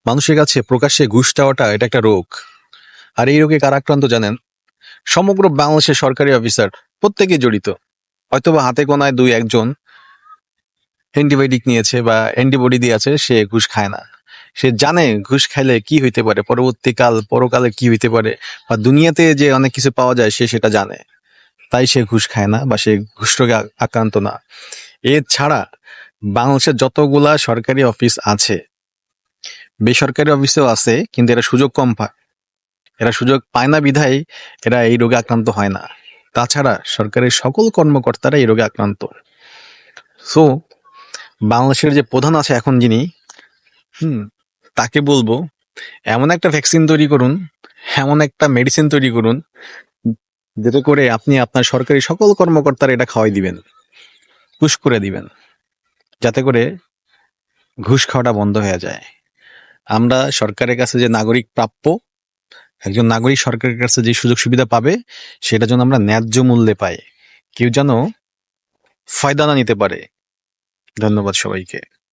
মানুষের কাছে প্রকাশ্যে ঘুষ চাওয়াটা এটা একটা রোগ। আর এই রোগে কারা আক্রান্ত জানেন? সমগ্র বাংলাদেশের সরকারি অফিসার প্রত্যেকেই জড়িত। হয়তোবা হাতে গোনায় দুই একজন অ্যান্টিবায়োটিক নিয়েছে বা অ্যান্টিবডি দিয়ে আছে, সে ঘুষ খায় না। সে জানে ঘুষ খাইলে কি হইতে পারে, পরকালে কি হইতে পারে, বা দুনিয়াতে যে অনেক কিছু পাওয়া যায় সে সেটা জানে, তাই সে ঘুষ খায় না বা সে ঘুষ রোগে আক্রান্ত না। এছাড়া বাংলাদেশের যতগুলা সরকারি অফিস আছে, বেসরকারি অফিসেও আছে, কিন্তু এরা সুযোগ কম পায়। এরা সুযোগ পায় না বিধায় এরা এই রোগে আক্রান্ত হয় না। তাছাড়া সরকারের সকল কর্মকর্তারা এই রোগে আক্রান্ত। সো বাংলাদেশের যে প্রধান আছে এখন যিনি, তাকে বলবো এমন একটা ভ্যাকসিন তৈরি করুন, এমন একটা মেডিসিন তৈরি করুন, যেটা করে আপনি আপনার সরকারি সকল কর্মকর্তারা এটা খাওয়াই দিবেন, পুশ করে দিবেন, যাতে করে ঘুষ খাওয়াটা বন্ধ হয়ে যায়। আমরা সরকারের কাছে যে নাগরিক প্রাপ্য, একজন নাগরিক সরকারের কাছে যে সুযোগ সুবিধা পাবে সেটা যেন আমরা ন্যায্য মূল্যে পাই, কেউ যেন ফায়দা না নিতে পারে। ধন্যবাদ সবাইকে।